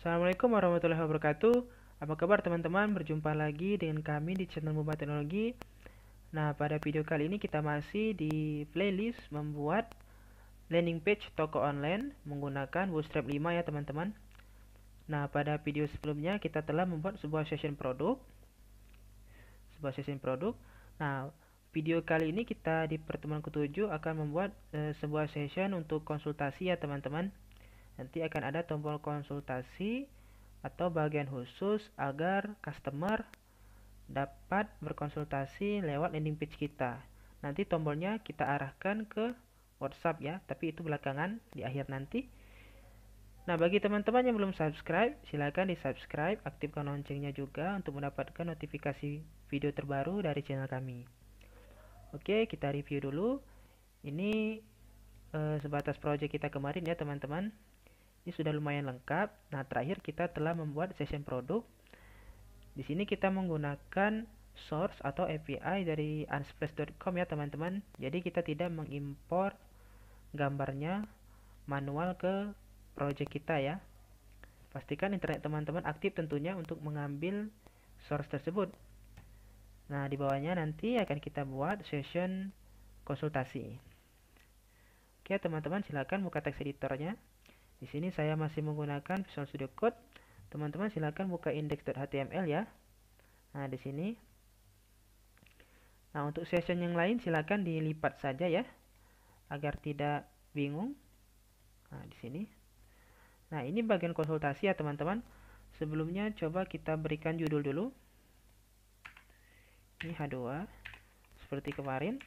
Assalamualaikum warahmatullahi wabarakatuh. Apa kabar teman-teman? Berjumpa lagi dengan kami di channel Mubah Teknologi. Nah, pada video kali ini kita masih di playlist membuat landing page toko online menggunakan Bootstrap 5 ya teman-teman. Nah, pada video sebelumnya kita telah membuat sebuah session produk. Nah, video kali ini kita di pertemuan ke-7 akan membuat sebuah session untuk konsultasi ya teman-teman. Nanti akan ada tombol konsultasi atau bagian khusus agar customer dapat berkonsultasi lewat landing page kita. Nanti tombolnya kita arahkan ke WhatsApp ya, tapi itu belakangan di akhir nanti. Nah, bagi teman-teman yang belum subscribe, silakan di-subscribe, aktifkan loncengnya juga untuk mendapatkan notifikasi video terbaru dari channel kami. Oke, kita review dulu. Ini sebatas project kita kemarin ya teman-teman. Ini sudah lumayan lengkap. Nah, terakhir kita telah membuat session produk. Di sini kita menggunakan source atau API dari unsplash.com ya teman-teman. Jadi kita tidak mengimpor gambarnya manual ke project kita ya. Pastikan internet teman-teman aktif tentunya untuk mengambil source tersebut. Nah, di bawahnya nanti akan kita buat session konsultasi. Oke, teman-teman silakan buka teks editornya. Di sini saya masih menggunakan Visual Studio Code. Teman-teman silakan buka index.html ya. Nah, di sini. Nah, untuk session yang lain silakan dilipat saja ya, agar tidak bingung. Nah, di sini. Nah, ini bagian konsultasi ya teman-teman. Sebelumnya coba kita berikan judul dulu. Ini H2 seperti kemarin.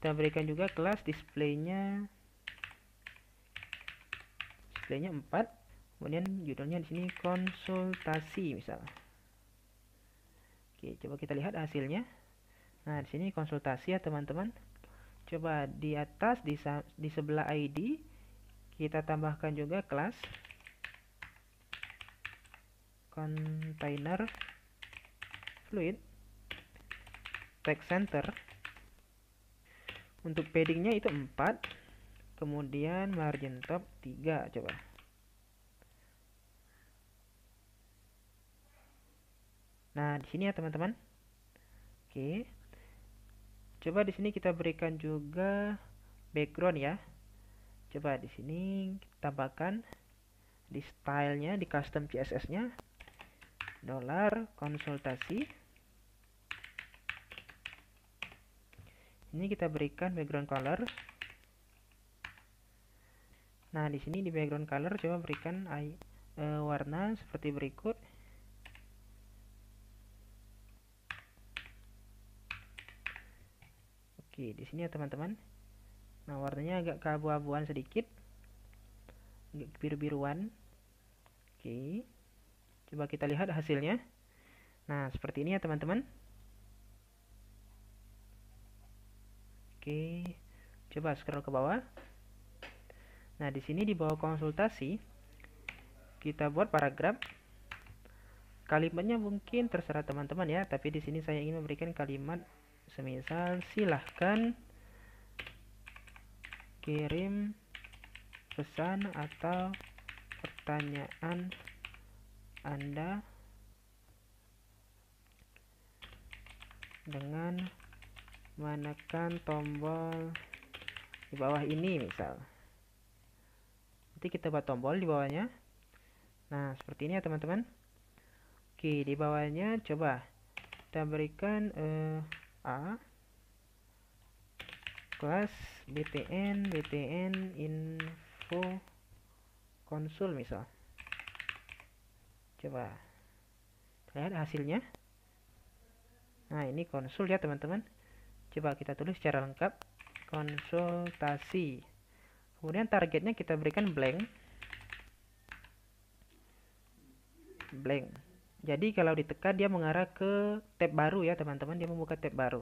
Kita berikan juga kelas displaynya 4. Kemudian judulnya di sini konsultasi misal. Oke, coba kita lihat hasilnya. Nah, di sini konsultasi ya teman-teman. Coba di atas di sebelah ID kita tambahkan juga kelas container fluid text center. Untuk paddingnya itu 4. Kemudian margin top 3 coba. Nah, di sini ya teman-teman. Oke. Coba di sini kita berikan juga background ya. Coba di sini kita tambahkan di stylenya, di custom CSS-nya $konsultasi. Ini kita berikan background color. Nah, di sini di background color coba berikan warna seperti berikut. Oke, di sini ya teman-teman. Nah, warnanya agak keabu-abuan sedikit. Agak biru-biruan. Oke. Coba kita lihat hasilnya. Nah, seperti ini ya teman-teman. Oke. Coba scroll ke bawah. Nah, di sini di bawah konsultasi kita buat paragraf. Kalimatnya mungkin terserah teman-teman ya, tapi di sini saya ingin memberikan kalimat semisal silahkan kirim pesan atau pertanyaan Anda dengan menekan tombol di bawah ini misal. Nanti kita buat tombol di bawahnya. Nah, seperti ini ya teman-teman. Oke, di bawahnya coba kita berikan A kelas btn info konsul misal. Coba lihat hasilnya. Nah, ini konsul ya teman-teman. Coba kita tulis secara lengkap konsultasi. Kemudian targetnya kita berikan blank. Jadi kalau ditekan dia mengarah ke tab baru ya teman-teman, dia membuka tab baru.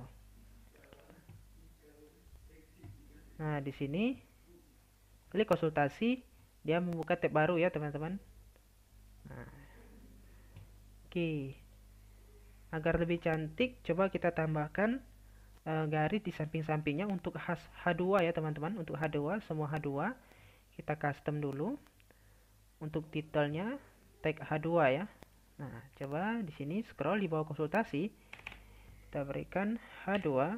Nah, di sini klik konsultasi, dia membuka tab baru ya teman-teman. Nah, oke. Agar lebih cantik, coba kita tambahkan garis di samping-sampingnya untuk H2 ya teman-teman. Untuk H2, semua H2 kita custom dulu. Untuk titelnya tag H2 ya. Nah, coba di sini scroll di bawah konsultasi, kita berikan H2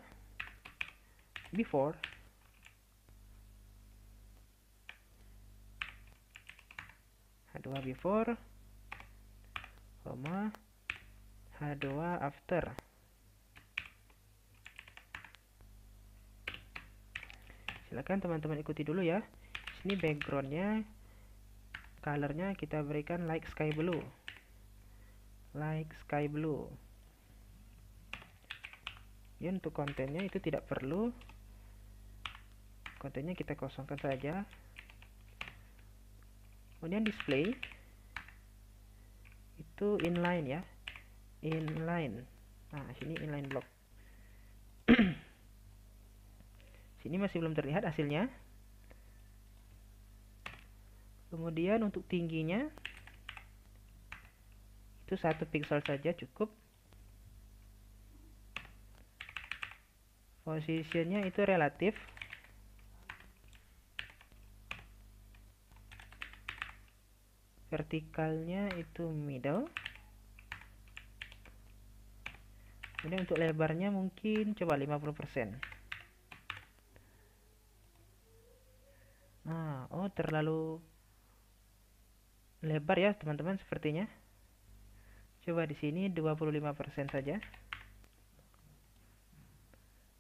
before H2 after. Silakan teman-teman ikuti dulu ya. Sini backgroundnya, colornya kita berikan like sky blue. Ya, untuk kontennya itu tidak perlu. Kontennya kita kosongkan saja. Kemudian display itu inline ya. Nah, sini inline block. Sini masih belum terlihat hasilnya. Kemudian untuk tingginya itu 1 pixel saja cukup. Positionnya itu relatif. Vertikalnya itu middle. Kemudian untuk lebarnya mungkin coba 50%. Nah, terlalu lebar ya teman-teman sepertinya. Coba di sini 25% saja.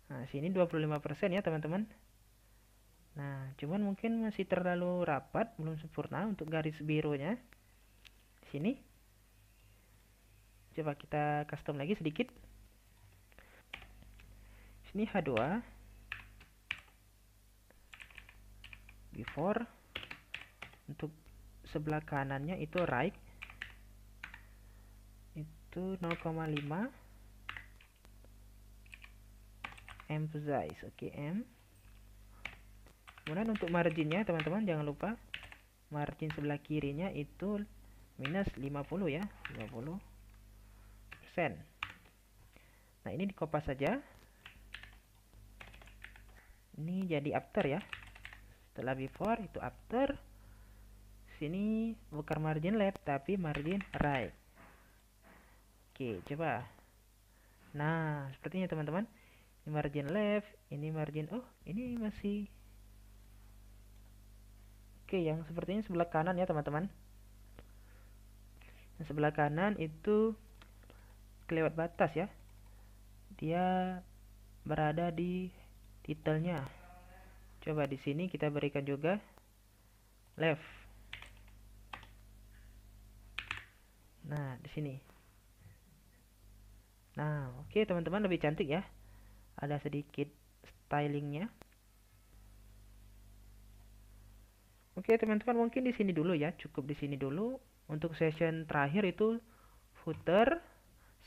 Nah, sini 25% ya teman-teman. Nah, cuman mungkin masih terlalu rapat, belum sempurna untuk garis birunya. Sini. Coba kita custom lagi sedikit. Sini H2 before. Untuk sebelah kanannya itu right. Itu 0,5. Emphasize, oke, M. Kemudian untuk marginnya teman-teman jangan lupa margin sebelah kirinya itu minus 50 ya, 50%. Nah, ini dikopas saja. Ini jadi after ya. Setelah before itu after. Sini bukan margin left tapi margin right. Oke, coba. Nah, sepertinya teman-teman. Ini margin left, ini margin, ini masih oke, yang sepertinya sebelah kanan ya teman-teman. Yang sebelah kanan itu kelewat batas ya. Dia berada di titelnya. Coba di sini kita berikan juga left. Nah, di sini. Nah, oke teman-teman, lebih cantik ya. Ada sedikit stylingnya. Oke teman-teman, mungkin di sini dulu ya, cukup di sini dulu. Untuk session terakhir itu footer,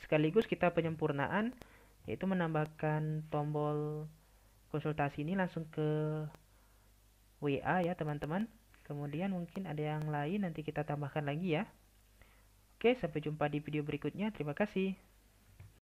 sekaligus kita penyempurnaan, yaitu menambahkan tombol konsultasi ini langsung ke WA ya teman-teman. Kemudian mungkin ada yang lain nanti kita tambahkan lagi ya. Oke, sampai jumpa di video berikutnya. Terima kasih.